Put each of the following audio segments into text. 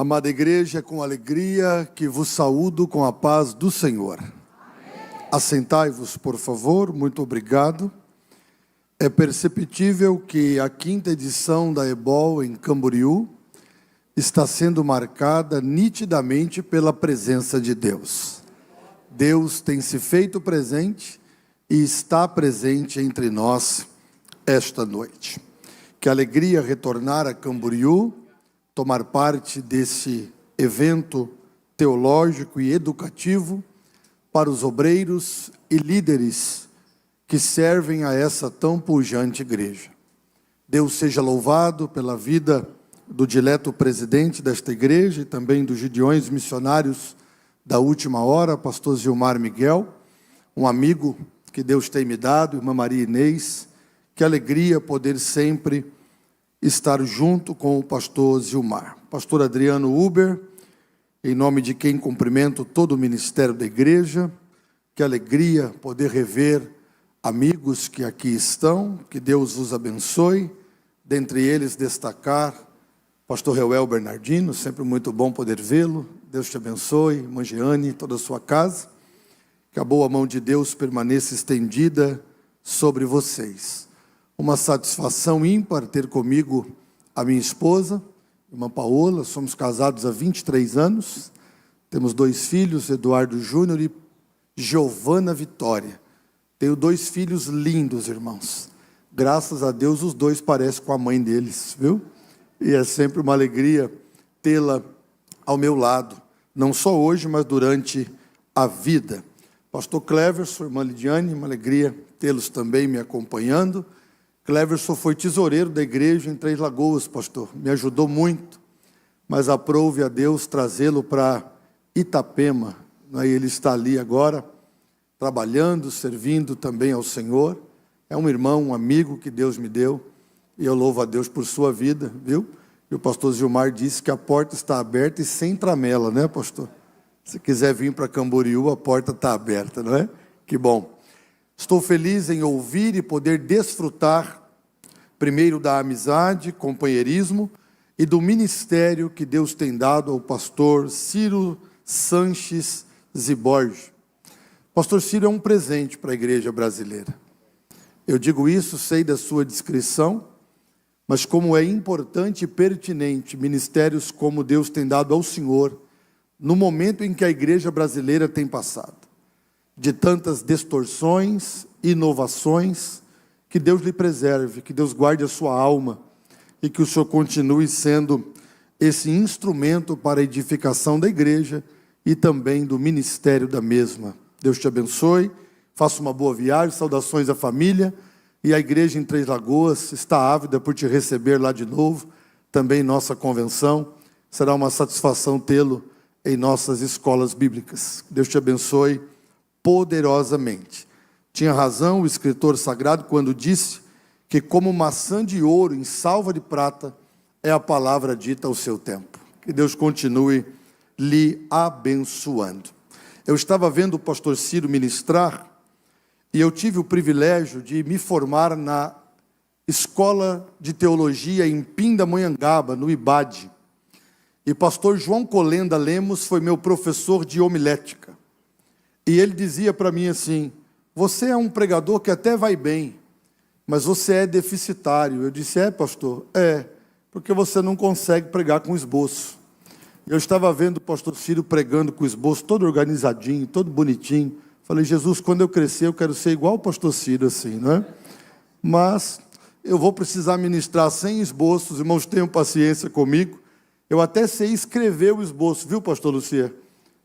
Amada igreja, é com alegria que vos saúdo com a paz do Senhor. Assentai-vos, por favor, muito obrigado. É perceptível que a 5ª edição da EBOL em Camboriú está sendo marcada nitidamente pela presença de Deus. Deus tem se feito presente e está presente entre nós esta noite. Que alegria retornar a Camboriú, tomar parte desse evento teológico e educativo para os obreiros e líderes que servem a essa tão pujante igreja. Deus seja louvado pela vida do dileto presidente desta igreja e também dos gideões missionários da última hora, pastor Gilmar Miguel, um amigo que Deus tem me dado, irmã Maria Inês. Que alegria poder sempre estar junto com o pastor Gilmar. Pastor Adriano Uber, em nome de quem cumprimento todo o ministério da igreja. Que alegria poder rever amigos que aqui estão, que Deus os abençoe. Dentre eles destacar pastor Reuel Bernardino, sempre muito bom poder vê-lo. Deus te abençoe, irmã Jeane, toda a sua casa. Que a boa mão de Deus permaneça estendida sobre vocês. Uma satisfação ímpar ter comigo a minha esposa, irmã Paola. Somos casados há 23 anos. Temos 2 filhos, Eduardo Júnior e Giovana Vitória. Tenho 2 filhos lindos, irmãos. Graças a Deus, os 2 parecem com a mãe deles, viu? E é sempre uma alegria tê-la ao meu lado. Não só hoje, mas durante a vida. Pastor Cleverson, irmã Lidiane, uma alegria tê-los também me acompanhando. Cleverson foi tesoureiro da igreja em Três Lagoas, pastor. Me ajudou muito, mas aprove a Deus trazê-lo para Itapema. Ele está ali agora, trabalhando, servindo também ao Senhor. É um irmão, um amigo que Deus me deu, e eu louvo a Deus por sua vida, viu? E o pastor Gilmar disse que a porta está aberta e sem tramela, né, pastor? Se quiser vir para Camboriú, a porta está aberta, não é? Que bom. Estou feliz em ouvir e poder desfrutar, primeiro, da amizade, companheirismo e do ministério que Deus tem dado ao pastor Ciro Sanches Ziborge. Pastor Ciro é um presente para a igreja brasileira. Eu digo isso, sei da sua descrição, mas como é importante e pertinente ministérios como Deus tem dado ao Senhor, no momento em que a igreja brasileira tem passado, de tantas distorções, inovações, que Deus lhe preserve, que Deus guarde a sua alma e que o Senhor continue sendo esse instrumento para a edificação da igreja e também do ministério da mesma. Deus te abençoe, faça uma boa viagem, saudações à família, e a igreja em Três Lagoas está ávida por te receber lá de novo, também em nossa convenção. Será uma satisfação tê-lo em nossas escolas bíblicas. Deus te abençoe poderosamente. Tinha razão o escritor sagrado quando disse que como maçã de ouro em salva de prata é a palavra dita ao seu tempo. Que Deus continue lhe abençoando. Eu estava vendo o pastor Ciro ministrar e eu tive o privilégio de me formar na Escola de Teologia em Pindamonhangaba, no IBAD. E pastor João Colenda Lemos foi meu professor de homilética. E ele dizia para mim assim: você é um pregador que até vai bem, mas você é deficitário. Eu disse: é, pastor? É, porque você não consegue pregar com esboço. Eu estava vendo o pastor Ciro pregando com esboço, todo organizadinho, todo bonitinho. Falei: Jesus, quando eu crescer, eu quero ser igual o pastor Ciro, assim, não é? Mas eu vou precisar ministrar sem esboços, irmãos, tenham paciência comigo. Eu até sei escrever o esboço, viu, pastor Lucia?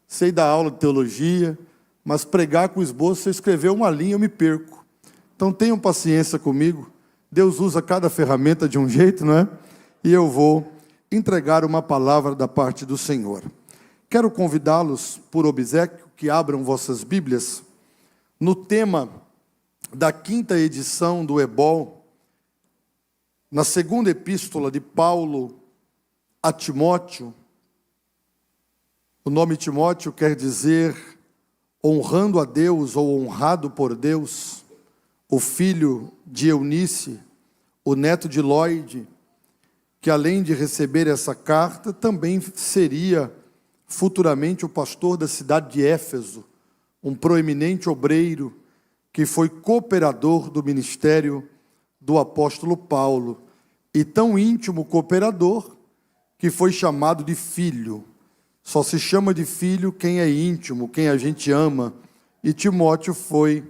Sei dar aula de teologia, mas pregar com esboço, se eu escrever uma linha, eu me perco. Então tenham paciência comigo. Deus usa cada ferramenta de um jeito, não é? E eu vou entregar uma palavra da parte do Senhor. Quero convidá-los, por obséquio, que abram vossas Bíblias no tema da 5ª edição do EBOL, na 2ª epístola de Paulo a Timóteo. O nome Timóteo quer dizer honrando a Deus ou honrado por Deus, o filho de Eunice, o neto de Lloyd, que além de receber essa carta, também seria futuramente o pastor da cidade de Éfeso, um proeminente obreiro que foi cooperador do ministério do apóstolo Paulo, e tão íntimo cooperador que foi chamado de filho. Só se chama de filho quem é íntimo, quem a gente ama, e Timóteo foi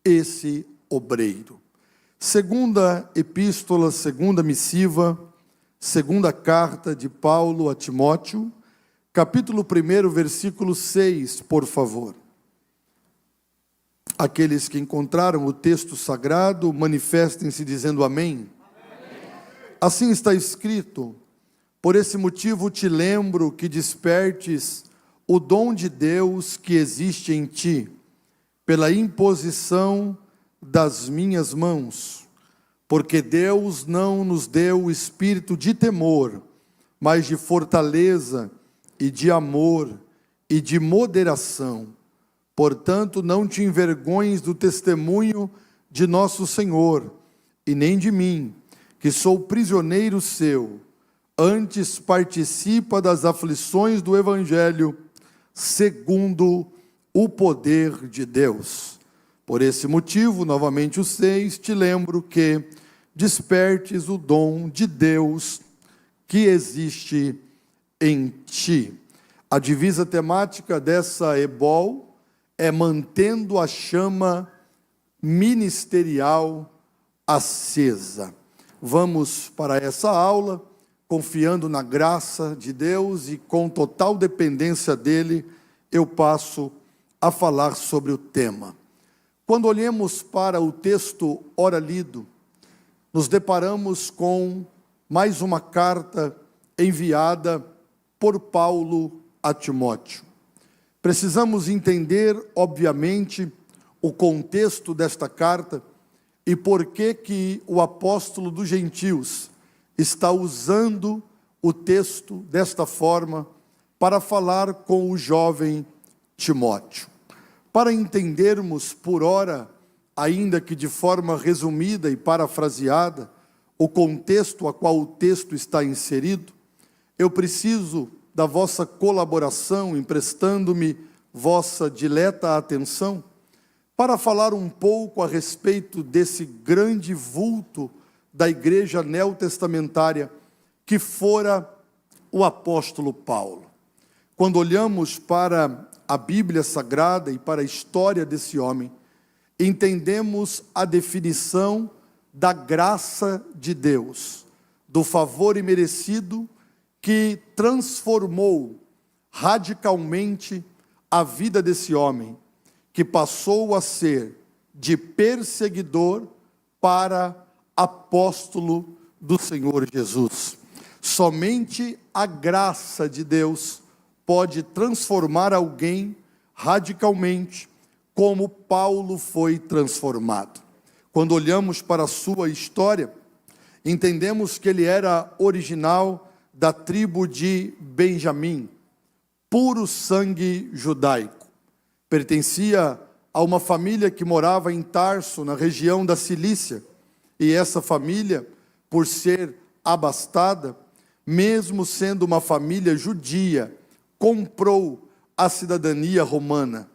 esse obreiro. Segunda epístola, segunda missiva, segunda carta de Paulo a Timóteo, capítulo 1, versículo 6, por favor. Aqueles que encontraram o texto sagrado, manifestem-se dizendo amém. Amém. Assim está escrito: por esse motivo te lembro que despertes o dom de Deus que existe em ti, pela imposição das minhas mãos, porque Deus não nos deu o espírito de temor, mas de fortaleza e de amor e de moderação. Portanto, não te envergonhes do testemunho de nosso Senhor, e nem de mim, que sou prisioneiro seu. Antes participa das aflições do Evangelho, segundo o poder de Deus. Por esse motivo, novamente o 6, te lembro que despertes o dom de Deus que existe em ti. A divisa temática dessa EBOL é mantendo a chama ministerial acesa. Vamos para essa aula, confiando na graça de Deus e com total dependência dele, eu passo a falar sobre o tema. Quando olhamos para o texto ora lido, nos deparamos com mais uma carta enviada por Paulo a Timóteo. Precisamos entender, obviamente, o contexto desta carta e por que o apóstolo dos gentios está usando o texto desta forma para falar com o jovem Timóteo. Para entendermos, por ora, ainda que de forma resumida e parafraseada, o contexto a qual o texto está inserido, eu preciso da vossa colaboração, emprestando-me vossa dileta atenção, para falar um pouco a respeito desse grande vulto da igreja neotestamentária, que fora o apóstolo Paulo. Quando olhamos para a Bíblia Sagrada e para a história desse homem, entendemos a definição da graça de Deus, do favor imerecido que transformou radicalmente a vida desse homem, que passou a ser de perseguidor para apóstolo do Senhor Jesus. Somente a graça de Deus pode transformar alguém radicalmente, como Paulo foi transformado. Quando olhamos para a sua história, entendemos que ele era original da tribo de Benjamim, puro sangue judaico. Pertencia a uma família que morava em Tarso, na região da Cilícia, e essa família, por ser abastada, mesmo sendo uma família judia, comprou a cidadania romana.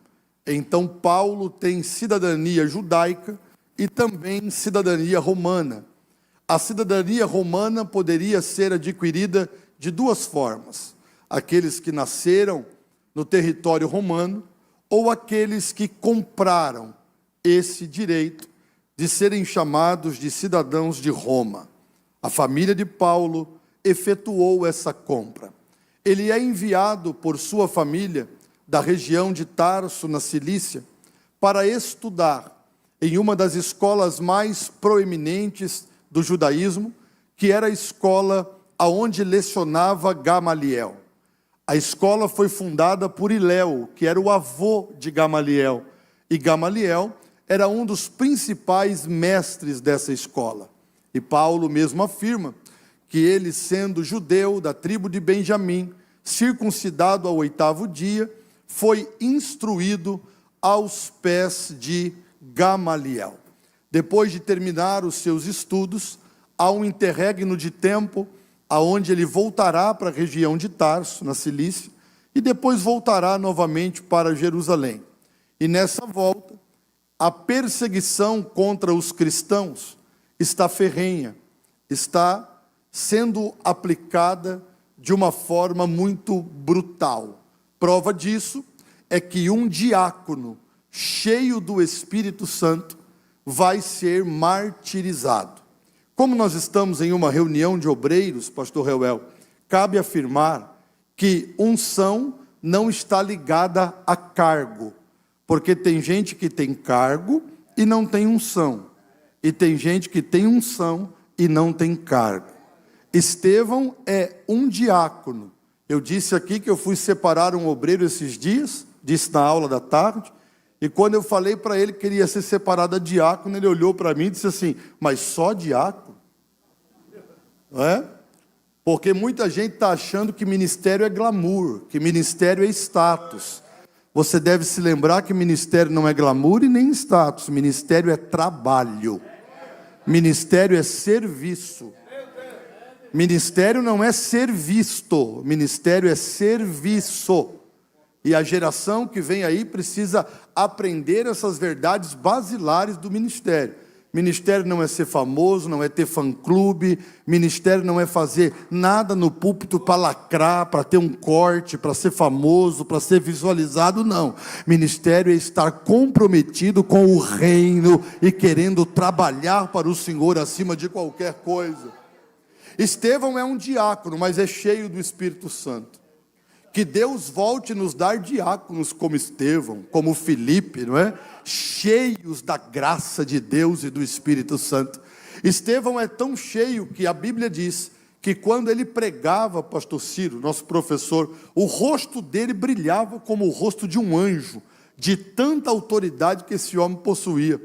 Então Paulo tem cidadania judaica e também cidadania romana. A cidadania romana poderia ser adquirida de duas formas: aqueles que nasceram no território romano ou aqueles que compraram esse direito de serem chamados de cidadãos de Roma. A família de Paulo efetuou essa compra. Ele é enviado por sua família da região de Tarso, na Cilícia, para estudar em uma das escolas mais proeminentes do judaísmo, que era a escola aonde lecionava Gamaliel. A escola foi fundada por Hilel, que era o avô de Gamaliel, e Gamaliel era um dos principais mestres dessa escola. E Paulo mesmo afirma que ele, sendo judeu da tribo de Benjamim, circuncidado ao 8º dia, foi instruído aos pés de Gamaliel. Depois de terminar os seus estudos, há um interregno de tempo aonde ele voltará para a região de Tarso, na Cilícia, e depois voltará novamente para Jerusalém. E nessa volta, a perseguição contra os cristãos está ferrenha, está sendo aplicada de uma forma muito brutal. Prova disso é que um diácono cheio do Espírito Santo vai ser martirizado. Como nós estamos em uma reunião de obreiros, pastor Reuel, cabe afirmar que unção não está ligada a cargo, porque tem gente que tem cargo e não tem unção, e tem gente que tem unção e não tem cargo. Estevão é um diácono. Eu disse aqui que eu fui separar um obreiro esses dias, disse na aula da tarde, e quando eu falei para ele que queria ser separado a diácono, ele olhou para mim e disse assim, mas só diácono? Não é? Porque muita gente está achando que ministério é glamour, que ministério é status. Você deve se lembrar que ministério não é glamour e nem status, ministério é trabalho, ministério é serviço. Ministério não é ser visto, ministério é serviço. E a geração que vem aí precisa aprender essas verdades basilares do ministério. Ministério não é ser famoso, não é ter fã-clube. Ministério não é fazer nada no púlpito para lacrar, para ter um corte, para ser famoso, para ser visualizado, não. Ministério é estar comprometido com o reino e querendo trabalhar para o Senhor acima de qualquer coisa. Estevão é um diácono, mas é cheio do Espírito Santo. Que Deus volte a nos dar diáconos como Estevão, como Filipe, não é? Cheios da graça de Deus e do Espírito Santo. Estevão é tão cheio que a Bíblia diz que quando ele pregava, pastor Ciro, nosso professor, o rosto dele brilhava como o rosto de um anjo, de tanta autoridade que esse homem possuía.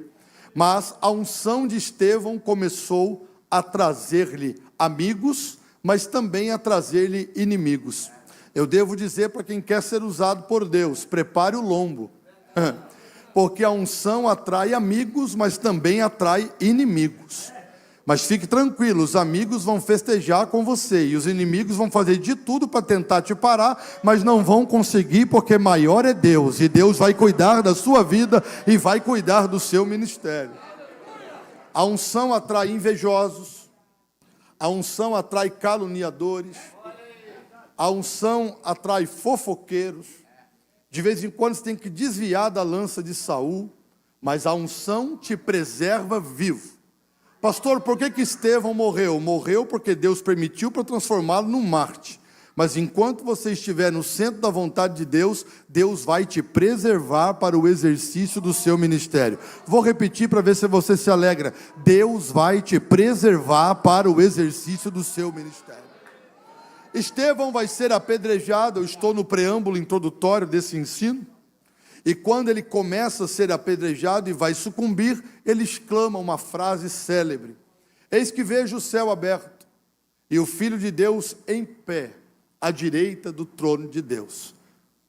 Mas a unção de Estevão começou a trazer-lhe amigos, mas também a trazer-lhe inimigos. Eu devo dizer para quem quer ser usado por Deus, prepare o lombo, porque a unção atrai amigos, mas também atrai inimigos. Mas fique tranquilo, os amigos vão festejar com você, e os inimigos vão fazer de tudo para tentar te parar, mas não vão conseguir, porque maior é Deus, e Deus vai cuidar da sua vida, e vai cuidar do seu ministério. A unção atrai invejosos, a unção atrai caluniadores, a unção atrai fofoqueiros. De vez em quando você tem que desviar da lança de Saul, mas a unção te preserva vivo. Pastor, por que Estevão morreu? Morreu porque Deus permitiu para transformá-lo num Marte. Mas enquanto você estiver no centro da vontade de Deus, Deus vai te preservar para o exercício do seu ministério. Vou repetir para ver se você se alegra. Deus vai te preservar para o exercício do seu ministério. Estevão vai ser apedrejado, eu estou no preâmbulo introdutório desse ensino, e quando ele começa a ser apedrejado e vai sucumbir, ele exclama uma frase célebre: eis que vejo o céu aberto, e o Filho de Deus em pé, à direita do trono de Deus.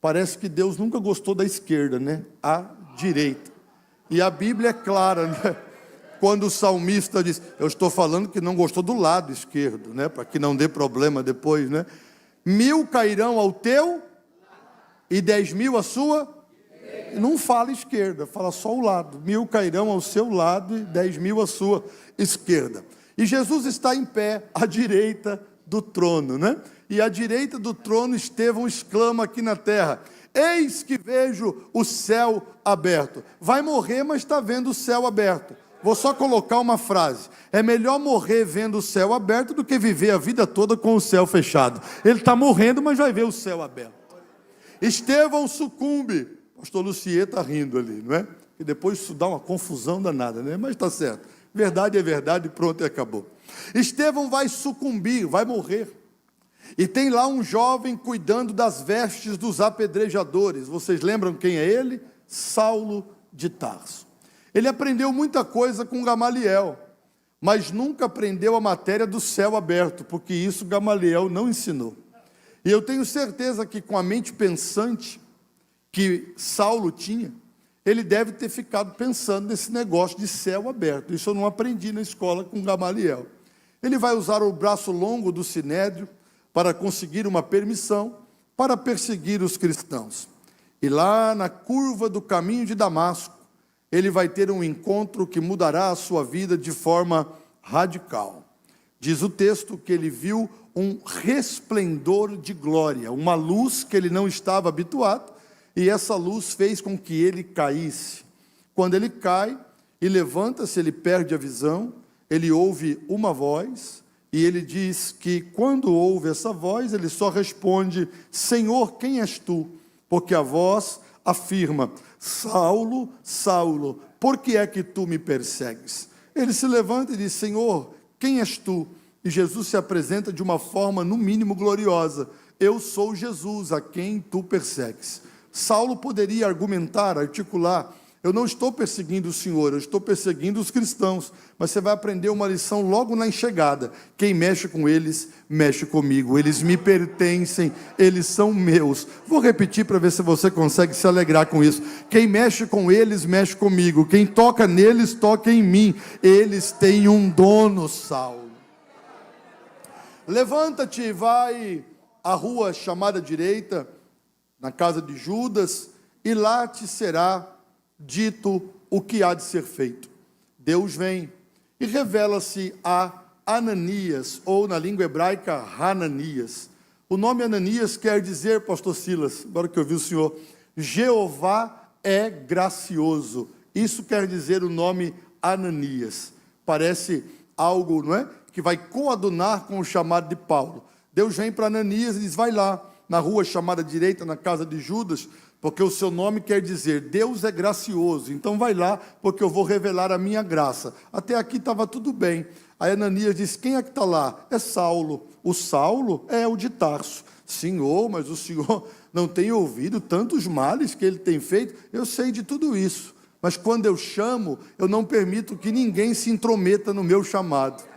Parece que Deus nunca gostou da esquerda, né? À direita. E a Bíblia é clara, né? Quando o salmista diz, eu estou falando que não gostou do lado esquerdo, né? Para que não dê problema depois, né? 1000 cairão ao teu e 10.000 à sua. Não fala esquerda, fala só o lado. 1000 cairão ao seu lado e 10.000 à sua esquerda. E Jesus está em pé à direita do trono, né? E à direita do trono Estevão exclama aqui na terra: eis que vejo o céu aberto. Vai morrer, mas está vendo o céu aberto. Vou só colocar uma frase: é melhor morrer vendo o céu aberto do que viver a vida toda com o céu fechado. Ele está morrendo, mas vai ver o céu aberto. Estevão sucumbe. Pastor Lucier está rindo ali, não é? E depois isso dá uma confusão danada, né? Mas está certo. Verdade é verdade, pronto, e acabou. Estevão vai sucumbir, vai morrer. E tem lá um jovem cuidando das vestes dos apedrejadores. Vocês lembram quem é ele? Saulo de Tarso. Ele aprendeu muita coisa com Gamaliel, mas nunca aprendeu a matéria do céu aberto, porque isso Gamaliel não ensinou. E eu tenho certeza que com a mente pensante que Saulo tinha, ele deve ter ficado pensando nesse negócio de céu aberto. Isso eu não aprendi na escola com Gamaliel. Ele vai usar o braço longo do sinédrio para conseguir uma permissão para perseguir os cristãos. E lá na curva do caminho de Damasco, ele vai ter um encontro que mudará a sua vida de forma radical. Diz o texto que ele viu um resplendor de glória, uma luz que ele não estava habituado, e essa luz fez com que ele caísse. Quando ele cai e levanta-se, ele perde a visão, ele ouve uma voz, e ele diz que quando ouve essa voz, ele só responde: Senhor, quem és tu? Porque a voz afirma: Saulo, Saulo, por que é que tu me persegues? Ele se levanta e diz: Senhor, quem és tu? E Jesus se apresenta de uma forma, no mínimo, gloriosa: eu sou Jesus, a quem tu persegues. Saulo poderia argumentar, articular: eu não estou perseguindo o Senhor, eu estou perseguindo os cristãos. Mas você vai aprender uma lição logo na chegada: quem mexe com eles, mexe comigo. Eles me pertencem, eles são meus. Vou repetir para ver se você consegue se alegrar com isso. Quem mexe com eles, mexe comigo. Quem toca neles, toca em mim. Eles têm um dono, Saulo. Levanta-te e vai à rua chamada direita, na casa de Judas, e lá te será dito o que há de ser feito. Deus vem e revela-se a Ananias, ou na língua hebraica, Hananias. O nome Ananias quer dizer, pastor Silas, agora que eu vi o senhor, Jeová é gracioso. Isso quer dizer o nome Ananias. Parece algo, não é? Que vai coadunar com o chamado de Paulo. Deus vem para Ananias e diz: vai lá, na rua chamada direita, na casa de Judas, porque o seu nome quer dizer Deus é gracioso, então vai lá, porque eu vou revelar a minha graça. Até aqui estava tudo bem. Aí Ananias diz: quem é que está lá? É Saulo. O Saulo é o de Tarso. Senhor, mas o Senhor não tem ouvido tantos males que ele tem feito? Eu sei de tudo isso, mas quando eu chamo, eu não permito que ninguém se intrometa no meu chamado.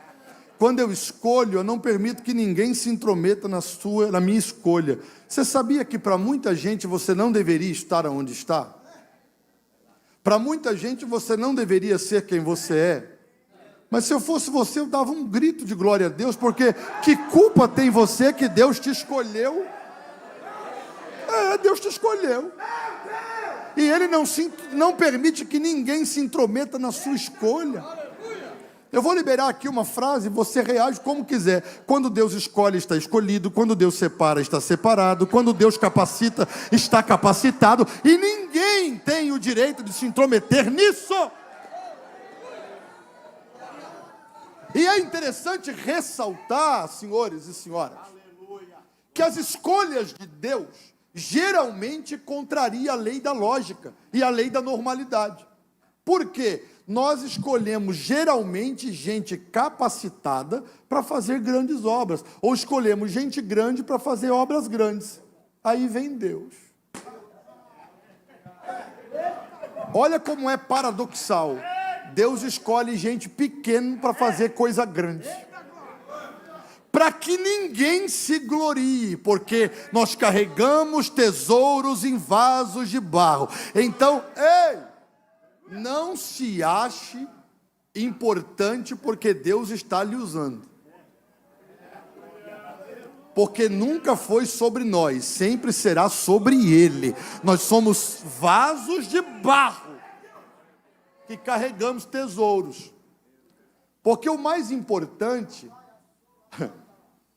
Quando eu escolho, eu não permito que ninguém se intrometa na minha escolha. Você sabia que para muita gente você não deveria estar onde está? Para muita gente você não deveria ser quem você é. Mas se eu fosse você, eu dava um grito de glória a Deus, porque que culpa tem você que Deus te escolheu? Deus te escolheu. E Ele não permite que ninguém se intrometa na sua escolha. Eu vou liberar aqui uma frase, você reage como quiser. Quando Deus escolhe, está escolhido. Quando Deus separa, está separado. Quando Deus capacita, está capacitado. E ninguém tem o direito de se intrometer nisso. E é interessante ressaltar, senhores e senhoras, que as escolhas de Deus geralmente contrariam a lei da lógica e a lei da normalidade. Por quê? Nós escolhemos geralmente gente capacitada para fazer grandes obras, ou escolhemos gente grande para fazer obras grandes. Aí vem Deus. Olha como é paradoxal. Deus escolhe gente pequena para fazer coisa grande, para que ninguém se glorie, porque nós carregamos tesouros em vasos de barro. Então, não se ache importante porque Deus está lhe usando. Porque nunca foi sobre nós, sempre será sobre Ele. Nós somos vasos de barro que carregamos tesouros. Porque o mais importante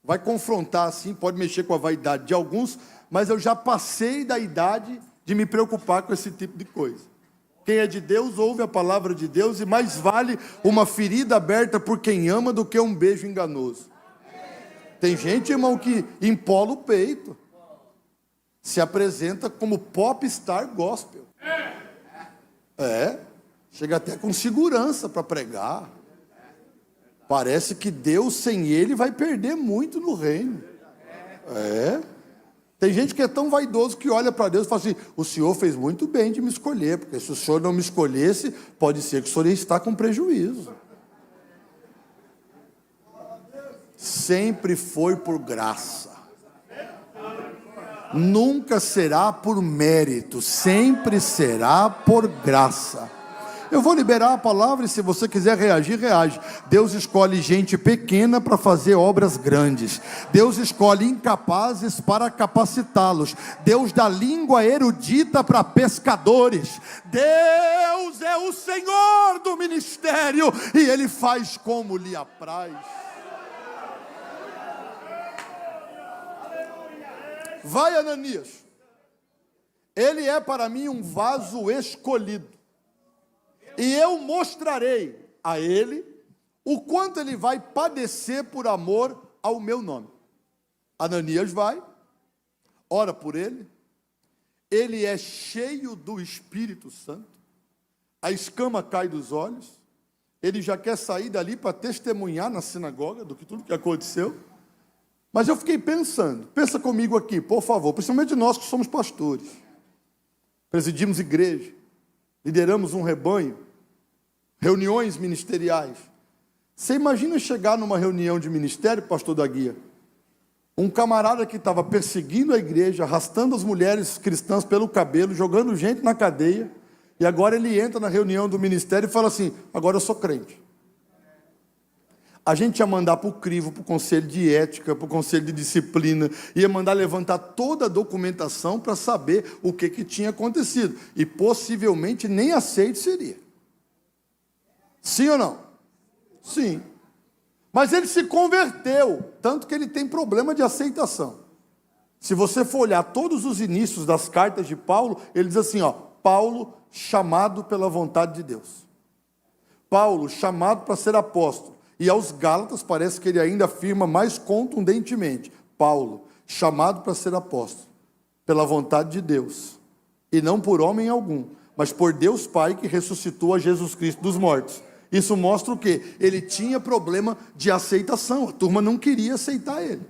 vai confrontar assim, pode mexer com a vaidade de alguns, mas eu já passei da idade de me preocupar com esse tipo de coisa. Quem é de Deus ouve a palavra de Deus, e mais vale uma ferida aberta por quem ama do que um beijo enganoso. Tem gente, irmão, que empola o peito, se apresenta como popstar gospel. Chega até com segurança para pregar. Parece que Deus sem ele vai perder muito no reino. Tem gente que é tão vaidoso que olha para Deus e fala assim: o Senhor fez muito bem de me escolher, porque se o Senhor não me escolhesse, pode ser que o Senhor ia estar com prejuízo. Sempre foi por graça. Nunca será por mérito, sempre será por graça. Eu vou liberar a palavra e se você quiser reagir, reage. Deus escolhe gente pequena para fazer obras grandes. Deus escolhe incapazes para capacitá-los. Deus dá língua erudita para pescadores. Deus é o Senhor do ministério e Ele faz como lhe apraz. Vai, Ananias. Ele é para mim um vaso escolhido. E eu mostrarei a ele o quanto ele vai padecer por amor ao meu nome. Ananias vai, ora por ele. Ele é cheio do Espírito Santo. A escama cai dos olhos. Ele já quer sair dali para testemunhar na sinagoga do que tudo que aconteceu. Mas eu fiquei pensando, pensa comigo aqui, por favor, principalmente nós que somos pastores, presidimos igreja, lideramos um rebanho, reuniões ministeriais. Você imagina chegar numa reunião de ministério, pastor da guia, um camarada que estava perseguindo a igreja, arrastando as mulheres cristãs pelo cabelo, jogando gente na cadeia, e agora ele entra na reunião do ministério e fala assim, agora eu sou crente. A gente ia mandar para o crivo, para o conselho de ética, para o conselho de disciplina, ia mandar levantar toda a documentação para saber o que tinha acontecido. E possivelmente nem aceito seria. Sim ou não? Sim. Mas ele se converteu, tanto que ele tem problema de aceitação. Se você for olhar todos os inícios das cartas de Paulo, ele diz assim, Paulo chamado pela vontade de Deus. Paulo chamado para ser apóstolo. E aos Gálatas parece que ele ainda afirma mais contundentemente, Paulo, chamado para ser apóstolo, pela vontade de Deus, e não por homem algum, mas por Deus Pai que ressuscitou a Jesus Cristo dos mortos. Isso mostra o quê? Ele tinha problema de aceitação, a turma não queria aceitar ele.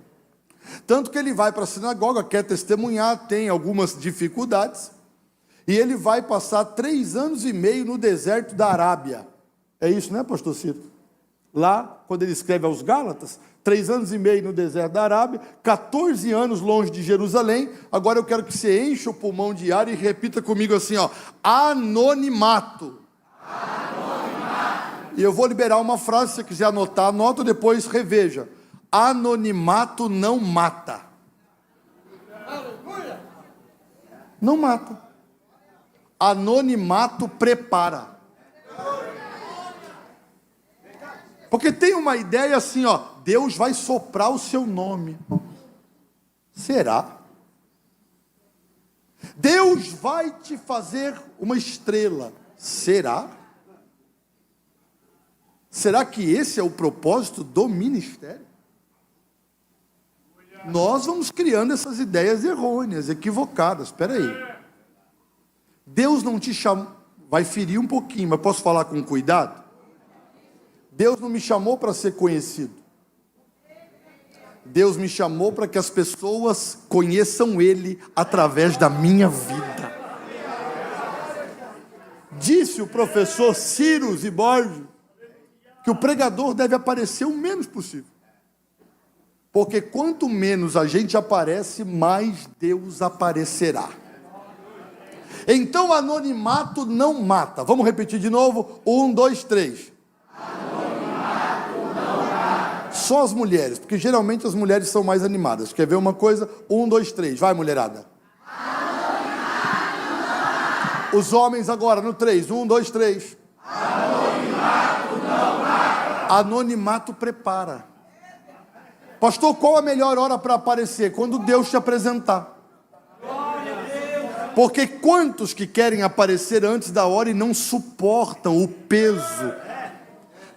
Tanto que ele vai para a sinagoga, quer testemunhar, tem algumas dificuldades, e ele vai passar 3 anos e meio no deserto da Arábia. É isso, né, pastor Ciro? Lá, quando ele escreve aos Gálatas, 3 anos e meio no deserto da Arábia, 14 anos longe de Jerusalém. Agora eu quero que você encha o pulmão de ar e repita comigo assim, anonimato. Anonimato. E eu vou liberar uma frase, se você quiser anotar, anota, depois reveja. Anonimato não mata. Não mata. Anonimato prepara. Porque tem uma ideia assim, Deus vai soprar o seu nome. Será? Deus vai te fazer uma estrela. Será? Será que esse é o propósito do ministério? Nós vamos criando essas ideias errôneas, equivocadas. Espera aí. Deus não te chamou, vai ferir um pouquinho, mas posso falar com cuidado? Deus não me chamou para ser conhecido. Deus me chamou para que as pessoas conheçam Ele através da minha vida. Disse o professor Ciro Borges que o pregador deve aparecer o menos possível. Porque quanto menos a gente aparece, mais Deus aparecerá. Então, anonimato não mata. Vamos repetir de novo? 1, 2, 3. Só as mulheres, porque geralmente as mulheres são mais animadas. Quer ver uma coisa? 1, 2, 3. Vai, mulherada. Os homens agora, no 3. 1, 2, 3. Anonimato não mata. Anonimato prepara. Pastor, qual a melhor hora para aparecer? Quando Deus te apresentar. Porque quantos que querem aparecer antes da hora e não suportam o peso,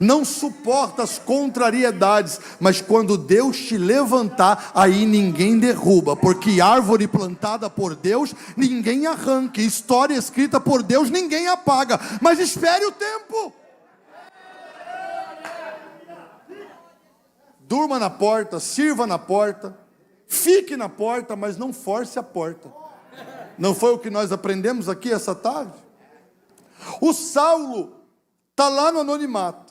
não suportam as contrariedades, mas quando Deus te levantar, aí ninguém derruba, porque árvore plantada por Deus, ninguém arranca, história escrita por Deus, ninguém apaga, mas espere o tempo. Durma na porta, sirva na porta, fique na porta, mas não force a porta. Não foi o que nós aprendemos aqui essa tarde? O Saulo está lá no anonimato.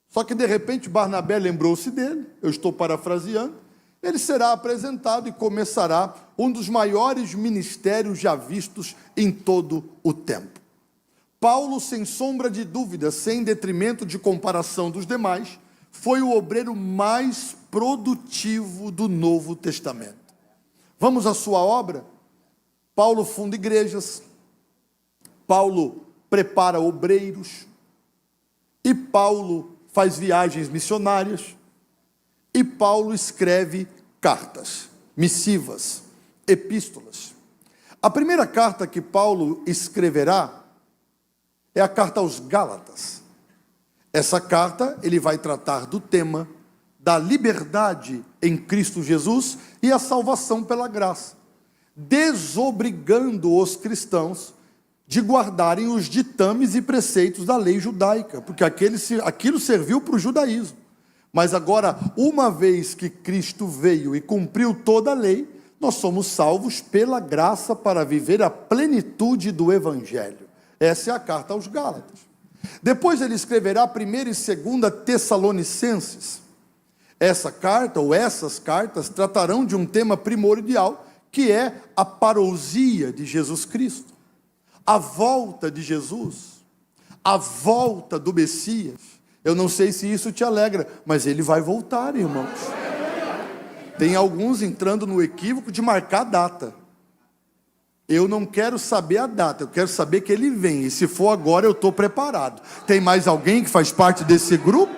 Só que de repente Barnabé lembrou-se dele, eu estou parafraseando, ele será apresentado e começará um dos maiores ministérios já vistos em todo o tempo. Paulo, sem sombra de dúvida, sem detrimento de comparação dos demais, foi o obreiro mais produtivo do Novo Testamento. Vamos à sua obra? Paulo funda igrejas, Paulo prepara obreiros, e Paulo faz viagens missionárias, e Paulo escreve cartas, missivas, epístolas. A primeira carta que Paulo escreverá é a carta aos Gálatas. Essa carta ele vai tratar do tema da liberdade em Cristo Jesus e a salvação pela graça, desobrigando os cristãos de guardarem os ditames e preceitos da lei judaica, porque aquilo serviu para o judaísmo. Mas agora, uma vez que Cristo veio e cumpriu toda a lei, nós somos salvos pela graça para viver a plenitude do Evangelho. Essa é a carta aos Gálatas. Depois ele escreverá 1ª e 2ª Tessalonicenses. Essa carta, ou essas cartas, tratarão de um tema primordial, que é a parousia de Jesus Cristo. A volta de Jesus, a volta do Messias. Eu não sei se isso te alegra, mas ele vai voltar, irmãos. Tem alguns entrando no equívoco de marcar a data. Eu não quero saber a data, eu quero saber que ele vem. E se for agora, eu estou preparado. Tem mais alguém que faz parte desse grupo?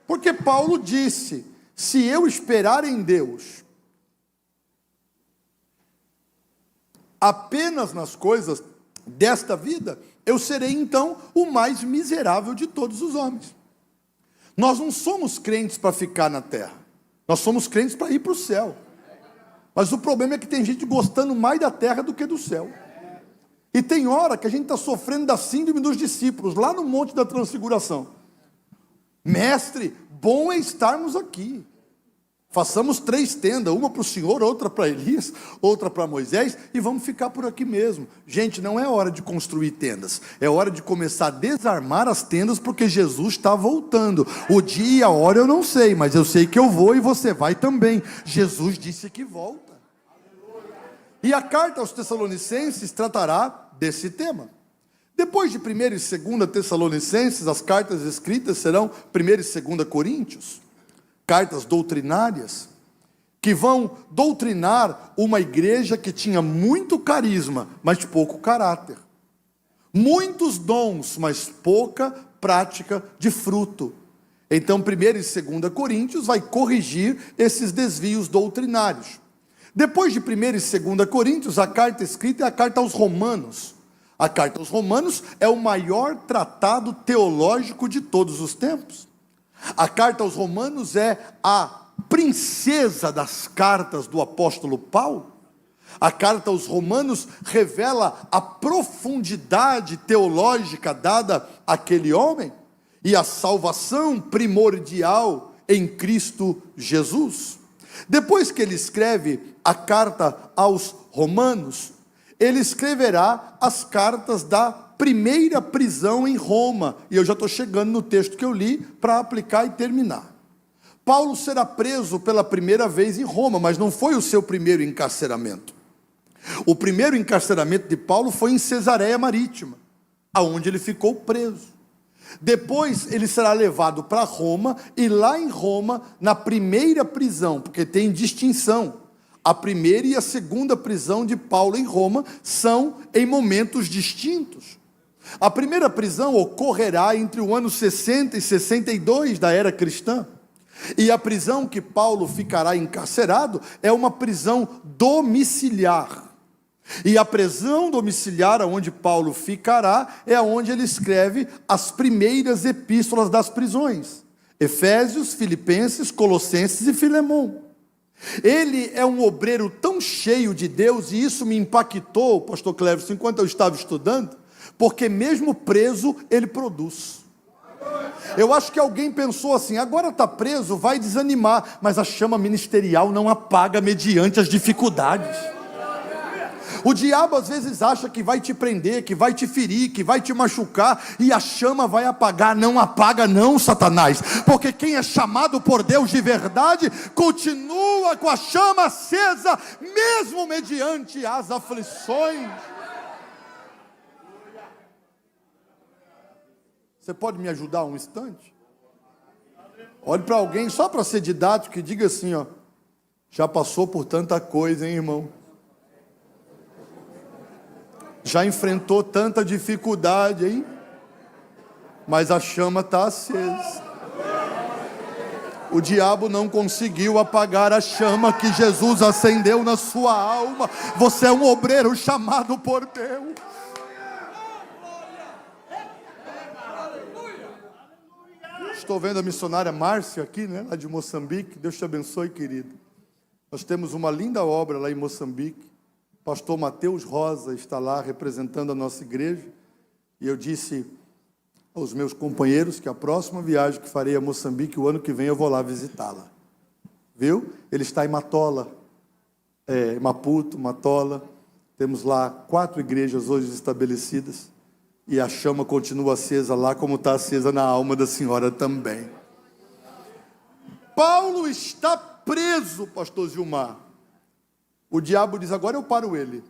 Porque Paulo disse, se eu esperar em Deus apenas nas coisas desta vida, eu serei então o mais miserável de todos os homens. Nós não somos crentes para ficar na terra, nós somos crentes para ir para o céu. Mas o problema é que tem gente gostando mais da terra do que do céu. E tem hora que a gente está sofrendo da síndrome dos discípulos, lá no Monte da Transfiguração. Mestre, bom é estarmos aqui. Façamos 3 tendas, uma para o Senhor, outra para Elias, outra para Moisés, e vamos ficar por aqui mesmo. Gente, não é hora de construir tendas, é hora de começar a desarmar as tendas, porque Jesus está voltando. O dia e a hora eu não sei, mas eu sei que eu vou e você vai também. Jesus disse que volta. E a carta aos Tessalonicenses tratará desse tema. Depois de 1ª e 2ª Tessalonicenses, as cartas escritas serão 1ª e 2ª Coríntios. Cartas doutrinárias, que vão doutrinar uma igreja que tinha muito carisma, mas pouco caráter. Muitos dons, mas pouca prática de fruto. Então, 1ª e 2ª Coríntios vai corrigir esses desvios doutrinários. Depois de 1ª e 2ª Coríntios, a carta escrita é a carta aos Romanos. A carta aos Romanos é o maior tratado teológico de todos os tempos. A carta aos Romanos é a princesa das cartas do apóstolo Paulo. A carta aos Romanos revela a profundidade teológica dada àquele homem e a salvação primordial em Cristo Jesus. Depois que ele escreve a carta aos Romanos, ele escreverá as cartas da primeira prisão em Roma, e eu já estou chegando no texto que eu li para aplicar e terminar. Paulo será preso pela primeira vez em Roma, mas não foi o seu primeiro encarceramento. O primeiro encarceramento de Paulo foi em Cesareia Marítima, aonde ele ficou preso. Depois ele será levado para Roma, e lá em Roma, na primeira prisão, porque tem distinção, a primeira e a segunda prisão de Paulo em Roma são em momentos distintos. A primeira prisão ocorrerá entre o ano 60 e 62 da era cristã. E a prisão que Paulo ficará encarcerado é uma prisão domiciliar. E a prisão domiciliar onde Paulo ficará é onde ele escreve as primeiras epístolas das prisões: Efésios, Filipenses, Colossenses e Filemão. Ele é um obreiro tão cheio de Deus, e isso me impactou, pastor Cleverson, enquanto eu estava estudando, porque mesmo preso, ele produz. Eu acho que alguém pensou assim, agora está preso, vai desanimar, mas a chama ministerial não apaga mediante as dificuldades. O diabo às vezes acha que vai te prender, que vai te ferir, que vai te machucar, e a chama vai apagar. Não apaga não, Satanás, porque quem é chamado por Deus de verdade, continua com a chama acesa, mesmo mediante as aflições. Você pode me ajudar um instante? Olhe para alguém, só para ser didático, e diga assim, ó. Já passou por tanta coisa, hein, irmão? Já enfrentou tanta dificuldade, hein? Mas a chama está acesa. O diabo não conseguiu apagar a chama que Jesus acendeu na sua alma. Você é um obreiro chamado por Deus. Estou vendo a missionária Márcia aqui, né, lá de Moçambique. Deus te abençoe, querido. Nós temos uma linda obra lá em Moçambique. Pastor Mateus Rosa está lá representando a nossa igreja. E eu disse aos meus companheiros que a próxima viagem que farei a Moçambique, o ano que vem, eu vou lá visitá-la. Viu? Ele está em Matola, Maputo, Matola. Temos lá 4 igrejas hoje estabelecidas. E a chama continua acesa lá, como está acesa na alma da senhora também. Paulo está preso, pastor Gilmar. O diabo diz, agora eu paro ele.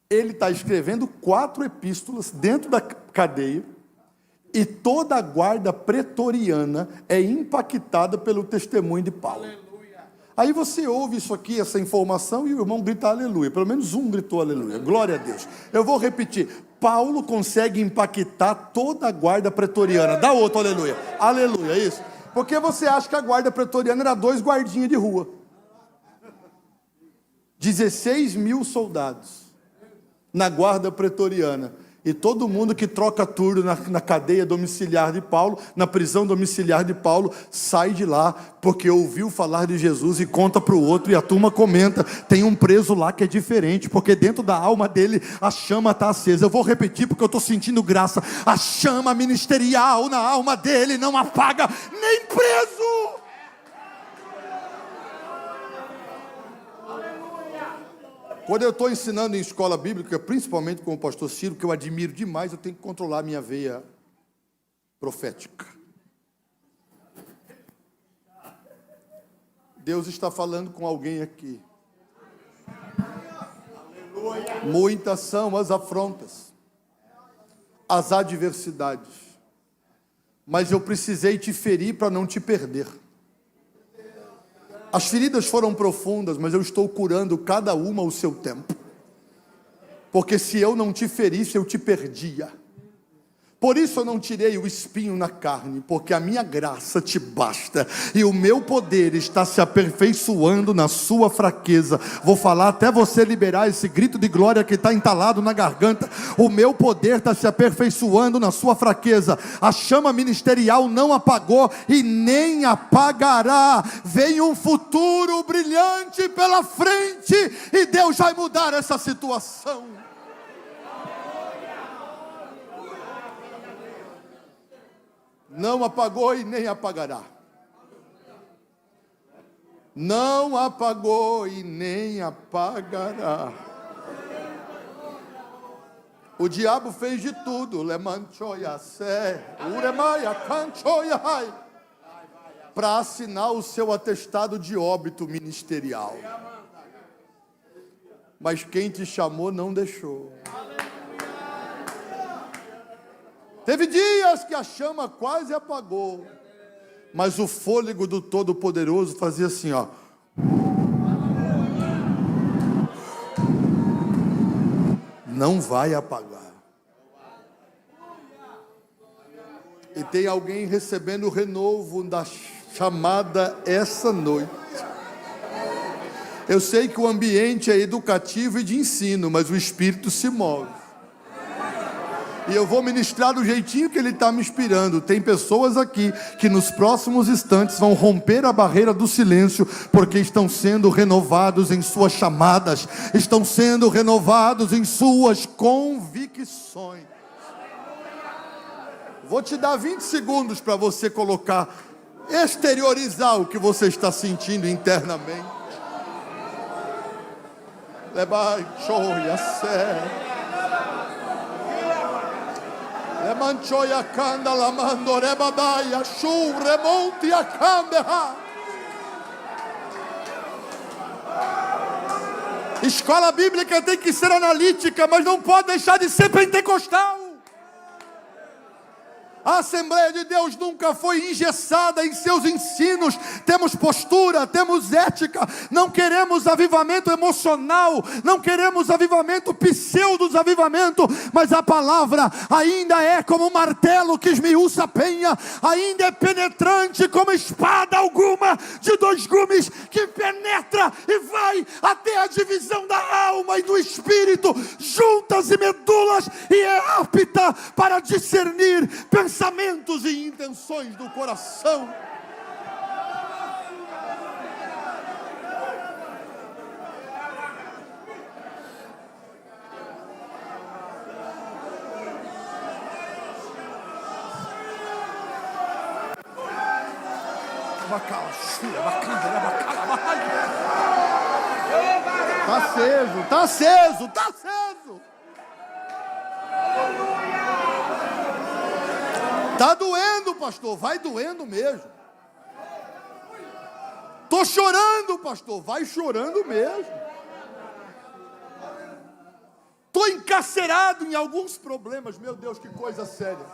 Ele está escrevendo 4 epístolas dentro da cadeia, e toda a guarda pretoriana é impactada pelo testemunho de Paulo. Aleluia. Aí você ouve isso aqui, essa informação, e o irmão grita aleluia. Pelo menos um gritou aleluia. Glória a Deus. Eu vou repetir. Paulo consegue impactar toda a guarda pretoriana. Dá outro aleluia. Aleluia, isso. Porque você acha que a guarda pretoriana era 2 guardinhas de rua. 16 mil soldados na guarda pretoriana. E todo mundo que troca turno na cadeia domiciliar de Paulo, na prisão domiciliar de Paulo, sai de lá, porque ouviu falar de Jesus e conta para o outro, e a turma comenta, tem um preso lá que é diferente, porque dentro da alma dele a chama está acesa. Eu vou repetir porque eu estou sentindo graça. A chama ministerial na alma dele não apaga nem preso. Quando eu estou ensinando em escola bíblica, principalmente com o pastor Ciro, que eu admiro demais, eu tenho que controlar a minha veia profética. Deus está falando com alguém aqui. Muitas são as afrontas, as adversidades, mas eu precisei te ferir para não te perder. As feridas foram profundas, mas eu estou curando cada uma ao seu tempo. Porque se eu não te ferisse, eu te perdia. Por isso eu não tirei o espinho na carne, porque a minha graça te basta, e o meu poder está se aperfeiçoando na sua fraqueza. Vou falar até você liberar esse grito de glória que está entalado na garganta. O meu poder está se aperfeiçoando na sua fraqueza. A chama ministerial não apagou e nem apagará. Vem um futuro brilhante pela frente, e Deus vai mudar essa situação. Não apagou e nem apagará. Não apagou e nem apagará. O diabo fez de tudo, para assinar o seu atestado de óbito ministerial. Mas quem te chamou não deixou. Teve dias que a chama quase apagou, mas o fôlego do Todo-Poderoso fazia assim, ó. Não vai apagar. E tem alguém recebendo o renovo da chamada essa noite. Eu sei que o ambiente é educativo e de ensino, mas o Espírito se move. E eu vou ministrar do jeitinho que Ele está me inspirando. Tem pessoas aqui que nos próximos instantes vão romper a barreira do silêncio, porque estão sendo renovados em suas chamadas, estão sendo renovados em suas convicções. Vou te dar 20 segundos para você colocar, exteriorizar o que você está sentindo internamente. Lebai, show, sé. Lemanchoia canda la mandoreba daia, chu remonte a candeha. Escola bíblica tem que ser analítica, mas não pode deixar de ser pentecostal. A Assembleia de Deus nunca foi engessada em seus ensinos. Temos postura, temos ética. Não queremos avivamento emocional, não queremos avivamento, pseudo-avivamento, mas a palavra ainda é como um martelo que esmiuça a penha, ainda é penetrante como espada alguma de dois gumes, que penetra e vai até a divisão da alma e do espírito, juntas e medulas, e é apta para discernir pensamentos e intenções do coração. Está aceso. Está doendo, pastor, vai doendo mesmo. Estou chorando, pastor, vai chorando mesmo. Estou encarcerado em alguns problemas, meu Deus, que coisa séria.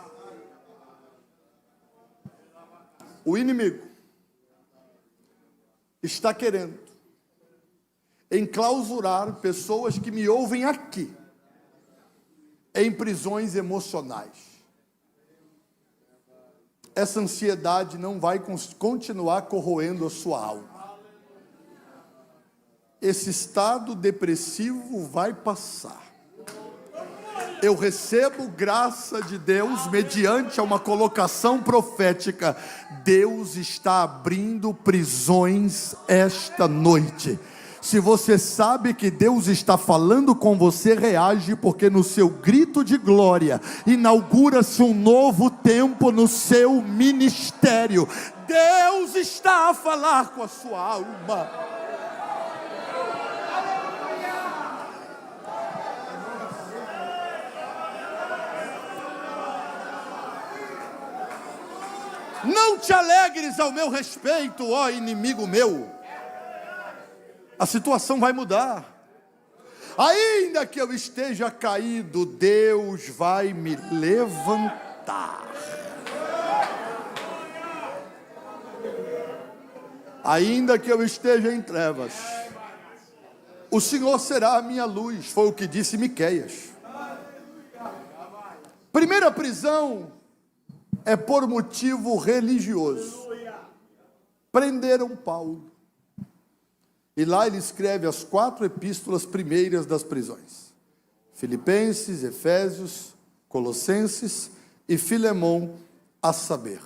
O inimigo está querendo enclausurar pessoas que me ouvem aqui, em prisões emocionais. Essa ansiedade não vai continuar corroendo a sua alma. Esse estado depressivo vai passar. Eu recebo graça de Deus mediante uma colocação profética. Deus está abrindo prisões esta noite. Se você sabe que Deus está falando com você, reage, porque no seu grito de glória inaugura-se um novo tempo no seu ministério. Deus está a falar com a sua alma. Não te alegres ao meu respeito, ó inimigo meu. A situação vai mudar. Ainda que eu esteja caído, Deus vai me levantar. Ainda que eu esteja em trevas, o Senhor será a minha luz, foi o que disse Miqueias. Primeira prisão é por motivo religioso. Prenderam Paulo. E lá ele escreve as 4 epístolas primeiras das prisões: Filipenses, Efésios, Colossenses e Filemão, a saber.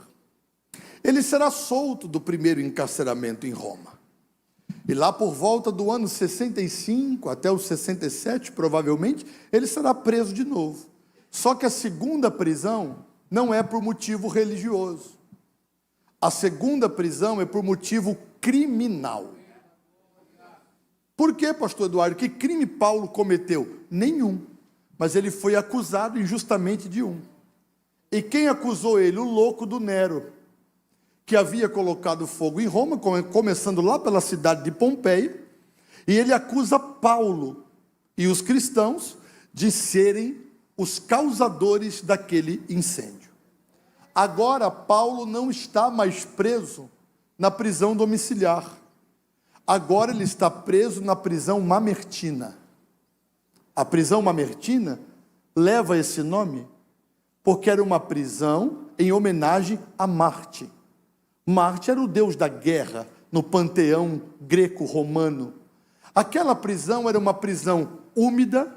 Ele será solto do primeiro encarceramento em Roma. E lá por volta do ano 65 até o 67, provavelmente, ele será preso de novo. Só que a segunda prisão não é por motivo religioso. A segunda prisão é por motivo criminal. Por quê, pastor Eduardo? Que crime Paulo cometeu? Nenhum. Mas ele foi acusado injustamente de um. E quem acusou ele? O louco do Nero, que havia colocado fogo em Roma, começando lá pela cidade de Pompeia. E ele acusa Paulo e os cristãos de serem os causadores daquele incêndio. Agora Paulo não está mais preso na prisão domiciliar. Agora ele está preso na prisão mamertina. A prisão mamertina leva esse nome porque era uma prisão em homenagem a Marte. Marte era o deus da guerra no panteão greco-romano. Aquela prisão era uma prisão úmida,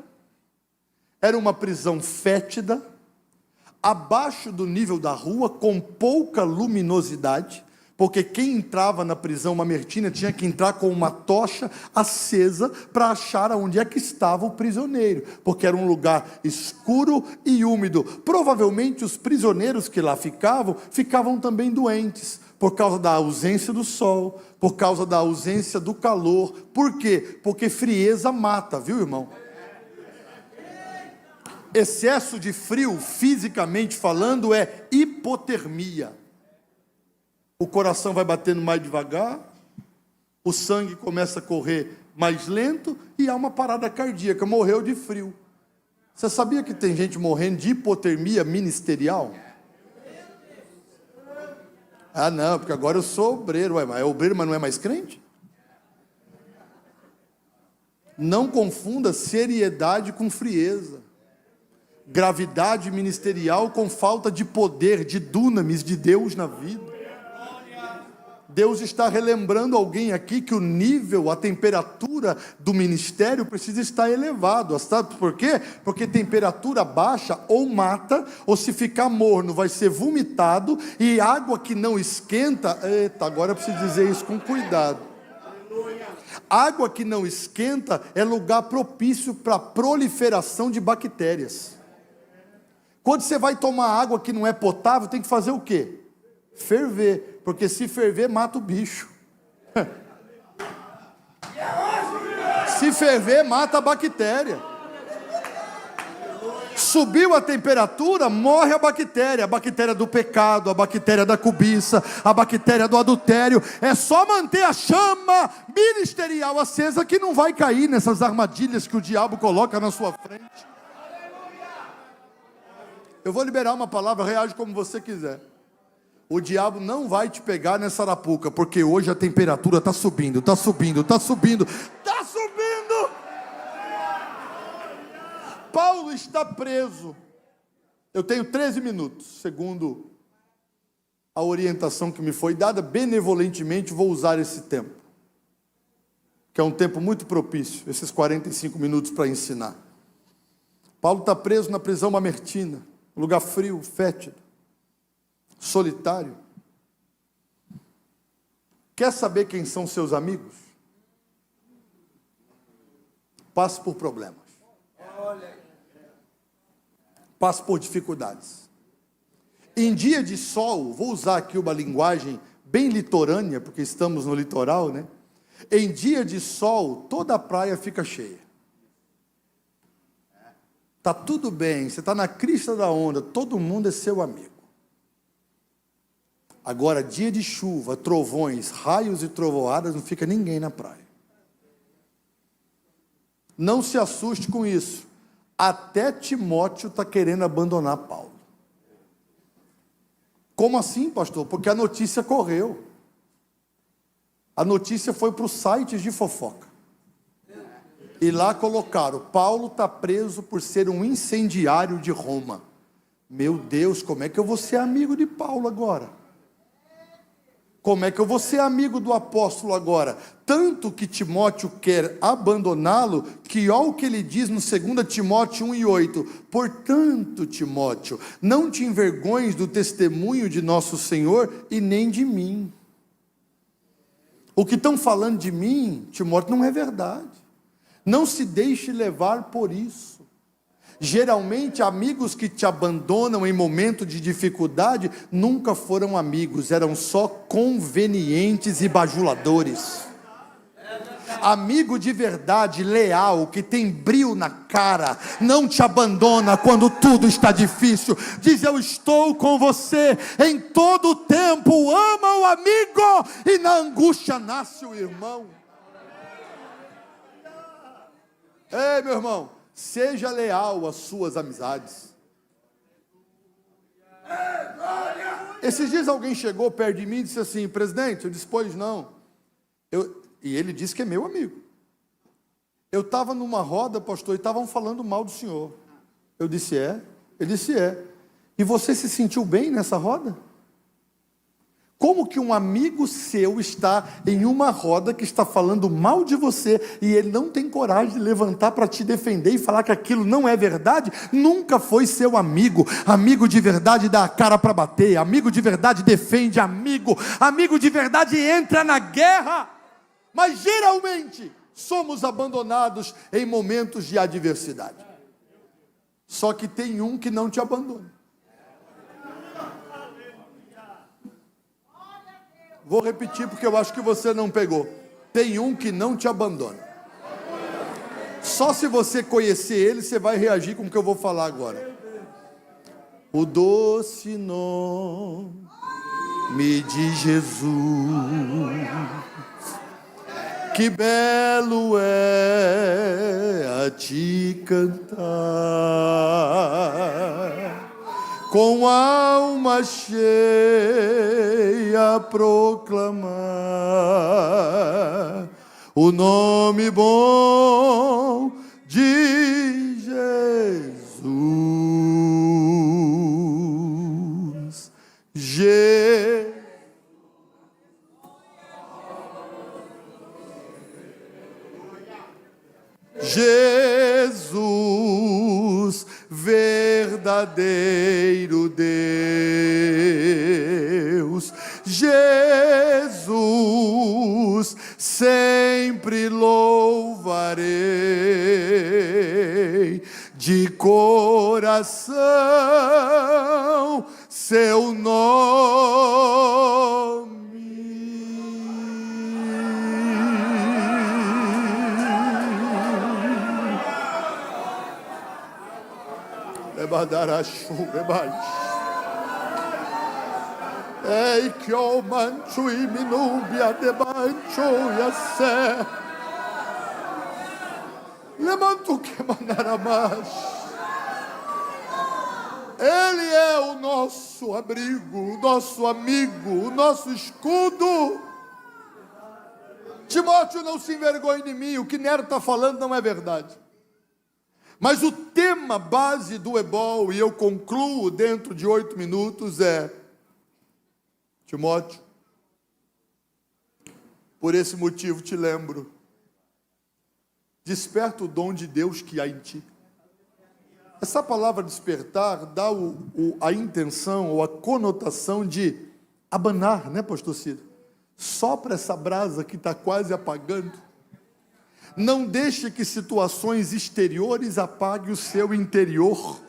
era uma prisão fétida, abaixo do nível da rua, com pouca luminosidade, porque quem entrava na prisão mamertina tinha que entrar com uma tocha acesa para achar onde é que estava o prisioneiro, porque era um lugar escuro e úmido. Provavelmente os prisioneiros que lá ficavam também doentes, por causa da ausência do sol, por causa da ausência do calor. Por quê? Porque frieza mata, viu, irmão? Excesso de frio, fisicamente falando, é hipotermia. O coração vai batendo mais devagar, o sangue começa a correr mais lento e há uma parada cardíaca, morreu de frio. Você sabia que tem gente morrendo de hipotermia ministerial? Ah, não, porque agora eu sou obreiro. Ué, mas é obreiro, mas não é mais crente? Não confunda seriedade com frieza. Gravidade ministerial com falta de poder, de dunamis de Deus na vida. Deus está relembrando alguém aqui que o nível, a temperatura do ministério precisa estar elevado. Sabe por quê? Porque temperatura baixa ou mata, ou se ficar morno vai ser vomitado, e água que não esquenta, eita, agora eu preciso dizer isso com cuidado. Água que não esquenta é lugar propício para a proliferação de bactérias. Quando você vai tomar água que não é potável, tem que fazer o quê? Ferver, porque se ferver, mata o bicho. Se ferver, mata a bactéria. Subiu a temperatura, morre a bactéria do pecado, a bactéria da cobiça, a bactéria do adultério. É só manter a chama ministerial acesa que não vai cair nessas armadilhas que o diabo coloca na sua frente. Eu vou liberar uma palavra, reage como você quiser. O diabo não vai te pegar nessa arapuca, porque hoje a temperatura está subindo, está subindo, está subindo, está subindo. Paulo está preso. Eu tenho 13 minutos, segundo a orientação que me foi dada, benevolentemente vou usar esse tempo, que é um tempo muito propício, esses 45 minutos para ensinar. Paulo está preso na prisão mamertina, um lugar frio, fétido, solitário. Quer saber quem são seus amigos? Passe por problemas. Passe por dificuldades. Em dia de sol, vou usar aqui uma linguagem bem litorânea, porque estamos no litoral, né? Em dia de sol, toda a praia fica cheia. Está tudo bem, você está na crista da onda, todo mundo é seu amigo. Agora, dia de chuva, trovões, raios e trovoadas, não fica ninguém na praia. Não se assuste com isso. Até Timóteo está querendo abandonar Paulo. Como assim, pastor? Porque a notícia correu. A notícia foi para os sites de fofoca. E lá colocaram, Paulo está preso por ser um incendiário de Roma. Meu Deus, como é que eu vou ser amigo de Paulo agora? Como é que eu vou ser amigo do apóstolo agora? Tanto que Timóteo quer abandoná-lo, que olha o que ele diz no 2 Timóteo 1:8. Portanto, Timóteo, não te envergonhes do testemunho de nosso Senhor e nem de mim. O que estão falando de mim, Timóteo, não é verdade. Não se deixe levar por isso. Geralmente, amigos que te abandonam em momento de dificuldade, nunca foram amigos, eram só convenientes e bajuladores. Amigo de verdade, leal, que tem brio na cara, não te abandona quando tudo está difícil. Diz, eu estou com você em todo o tempo, ama o amigo, e na angústia nasce o irmão. Ei, meu irmão, seja leal às suas amizades. Esses dias alguém chegou perto de mim e disse assim, presidente, eu disse, pois não. E ele disse que é meu amigo. Eu estava numa roda, pastor, e estavam falando mal do senhor. Eu disse, é? Ele disse, é. E você se sentiu bem nessa roda? Como que um amigo seu está em uma roda que está falando mal de você e ele não tem coragem de levantar para te defender e falar que aquilo não é verdade? Nunca foi seu amigo. Amigo de verdade dá a cara para bater, amigo de verdade defende, amigo de verdade entra na guerra. Mas geralmente somos abandonados em momentos de adversidade. Só que tem um que não te abandona. Vou repetir porque eu acho que você não pegou. Tem um que não te abandona. Só se você conhecer ele, você vai reagir com o que eu vou falar agora. O doce nome de Jesus, que belo é a te cantar, com alma alma cheia proclamar o nome bom de Jesus. Jesus, verdadeiro Deus, Jesus, sempre louvarei de coração seu nome. Ei, que o mancho e minúbia de bancho e a sé. Levanto que mandará mais. Ele é o nosso abrigo, o nosso amigo, o nosso escudo. Timóteo, não se envergonhe de mim, o que Nero está falando não é verdade. Mas o tema base do Ebol, e eu concluo dentro de 8 minutos, é: Timóteo, por esse motivo te lembro, desperta o dom de Deus que há em ti. Essa palavra despertar dá a intenção ou a conotação de abanar, né, pastor Ciro? Sopra essa brasa que está quase apagando. Não deixe que situações exteriores apaguem o seu interior.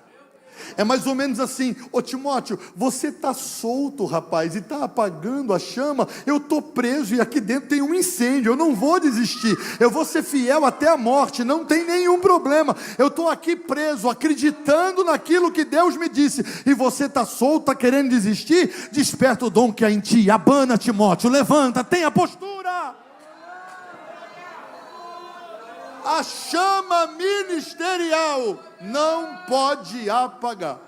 É mais ou menos assim: ô Timóteo, você está solto, rapaz, e está apagando a chama. Eu estou preso e aqui dentro tem um incêndio. Eu não vou desistir, eu vou ser fiel até a morte, não tem nenhum problema. Eu estou aqui preso, acreditando naquilo que Deus me disse. E você está solto, está querendo desistir? Desperta o dom que há em ti, abana, Timóteo, levanta, tenha postura. A chama ministerial não pode apagar.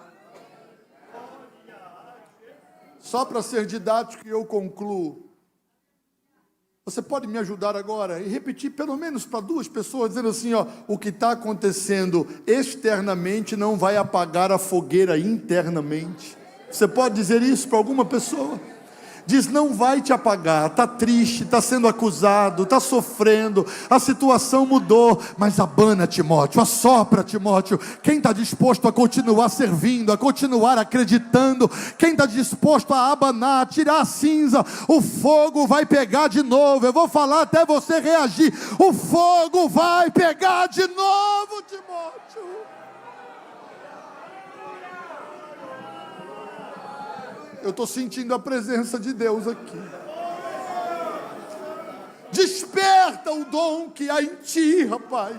Só para ser didático, eu concluo. Você pode me ajudar agora e repetir pelo menos para 2 pessoas, dizendo assim, ó: o que está acontecendo externamente não vai apagar a fogueira internamente. Você pode dizer isso para alguma pessoa? Diz: não vai te apagar, está triste, está sendo acusado, está sofrendo, a situação mudou, mas abana, Timóteo, assopra, Timóteo. Quem está disposto a continuar servindo, a continuar acreditando, quem está disposto a abanar, a tirar a cinza, o fogo vai pegar de novo. Eu vou falar até você reagir: o fogo vai pegar de novo, Timóteo. Eu estou sentindo a presença de Deus aqui. Desperta o dom que há em ti, rapaz.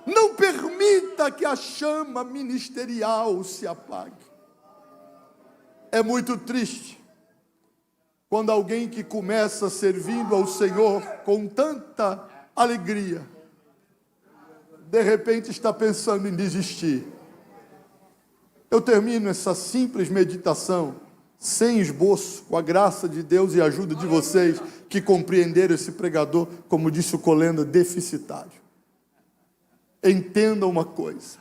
Não permita que a chama ministerial se apague. É muito triste quando alguém que começa servindo ao Senhor com tanta alegria, de repente está pensando em desistir. Eu termino essa simples meditação, sem esboço, com a graça de Deus e a ajuda de vocês que compreenderam esse pregador, como disse o Colenda, deficitário. Entenda uma coisa: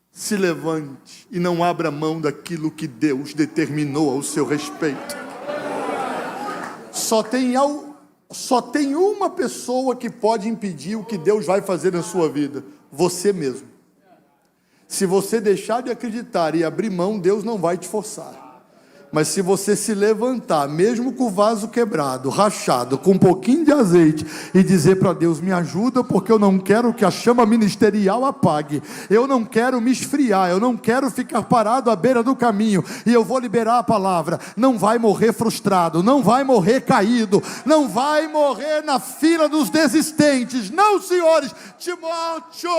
se levante e não abra mão daquilo que Deus determinou ao seu respeito. Só tem uma pessoa que pode impedir o que Deus vai fazer na sua vida: você mesmo. Se você deixar de acreditar e abrir mão, Deus não vai te forçar. Mas se você se levantar, mesmo com o vaso quebrado, rachado, com um pouquinho de azeite, e dizer para Deus: me ajuda, porque eu não quero que a chama ministerial apague, eu não quero me esfriar, eu não quero ficar parado à beira do caminho, e eu vou liberar a palavra. Não vai morrer frustrado, não vai morrer caído, não vai morrer na fila dos desistentes. Não, senhores. Timóteo,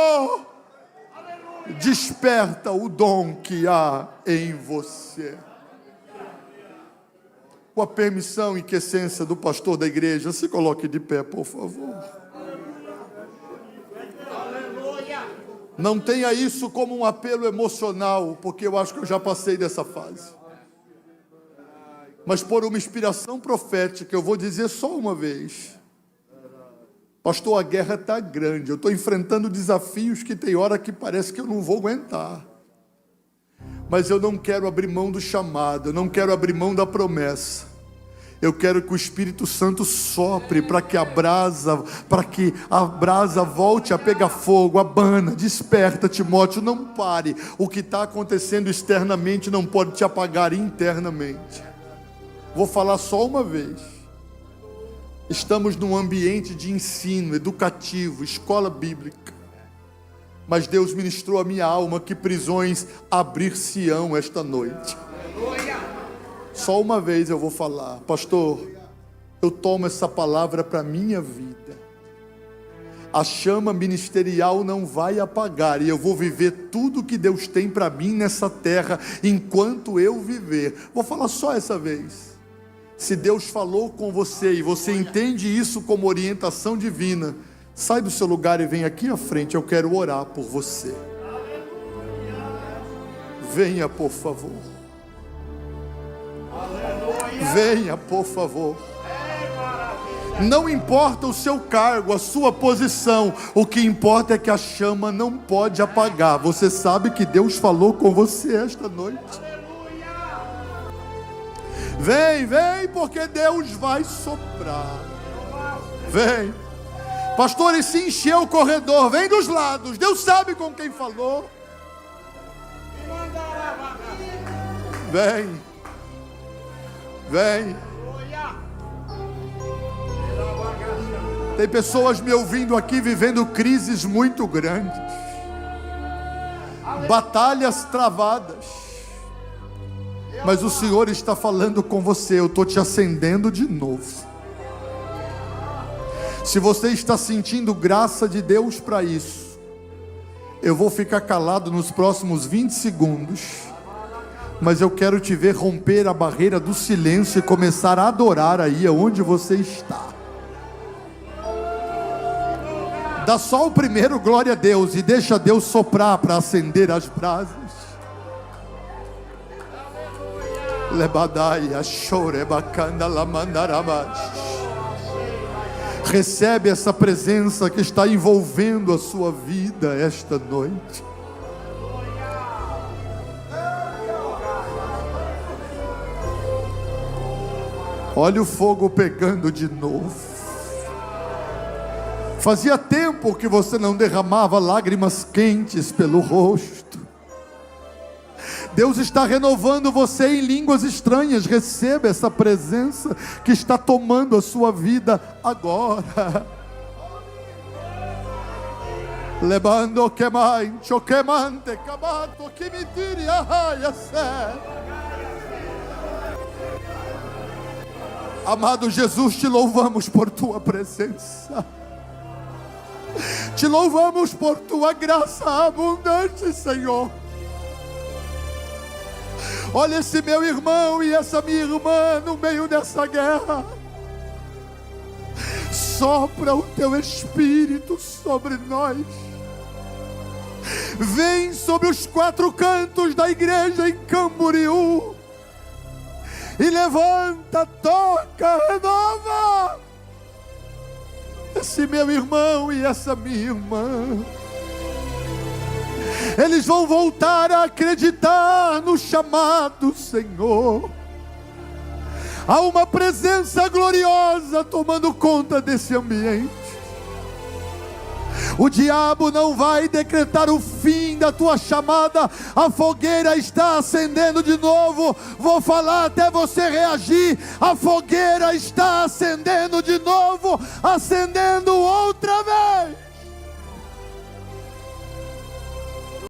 desperta o dom que há em você. Com a permissão e quiescência do pastor da igreja, se coloque de pé, por favor. Não tenha isso como um apelo emocional, porque eu acho que eu já passei dessa fase. Mas por uma inspiração profética, eu vou dizer só uma vez: pastor, a guerra está grande, eu estou enfrentando desafios que tem hora que parece que eu não vou aguentar. Mas eu não quero abrir mão do chamado, eu não quero abrir mão da promessa. Eu quero que o Espírito Santo sopre para que a brasa volte a pegar fogo, abana, desperta, Timóteo, não pare. O que está acontecendo externamente não pode te apagar internamente. Vou falar só uma vez. Estamos num ambiente de ensino educativo, escola bíblica. Mas Deus ministrou a minha alma que prisões abrir-se-ão esta noite. Só uma vez eu vou falar: pastor, eu tomo essa palavra para a minha vida. A chama ministerial não vai apagar, e eu vou viver tudo que Deus tem para mim nessa terra, enquanto eu viver. Vou falar só essa vez. Se Deus falou com você, e você entende isso como orientação divina, sai do seu lugar e vem aqui à frente, eu quero orar por você. Venha, por favor. Venha, por favor. Não importa o seu cargo, a sua posição, o que importa é que a chama não pode apagar. Você sabe que Deus falou com você esta noite. Vem, vem, porque Deus vai soprar. Vem. Pastor, e se encheu o corredor, vem dos lados. Deus sabe com quem falou. Vem. Vem. Tem pessoas me ouvindo aqui vivendo crises muito grandes, batalhas travadas, mas o Senhor está falando com você: eu estou te acendendo de novo. Se você está sentindo graça de Deus para isso, eu vou ficar calado nos próximos 20 segundos, mas eu quero te ver romper a barreira do silêncio e começar a adorar aí onde você está. Dá só o primeiro glória a Deus e deixa Deus soprar para acender as brasas. Lebadaia chorebacanda lamandarabas. Recebe essa presença que está envolvendo a sua vida esta noite. Olha o fogo pegando de novo. Fazia tempo que você não derramava lágrimas quentes pelo rosto. Deus está renovando você em línguas estranhas. Receba essa presença que está tomando a sua vida agora. Levando que mais, choquemante, cabato, que me tire a raia. Amado Jesus, te louvamos por tua presença. Te louvamos por tua graça abundante, Senhor. Olha esse meu irmão e essa minha irmã no meio dessa guerra. Sopra o teu Espírito sobre nós. Vem sobre os 4 cantos da igreja em Camboriú. E levanta, toca, renova esse meu irmão e essa minha irmã. Eles vão voltar a acreditar no chamado, Senhor. Há uma presença gloriosa tomando conta desse ambiente. O diabo não vai decretar o fim da tua chamada. A fogueira está acendendo de novo. Vou falar até você reagir. A fogueira está acendendo de novo, acendendo outra vez.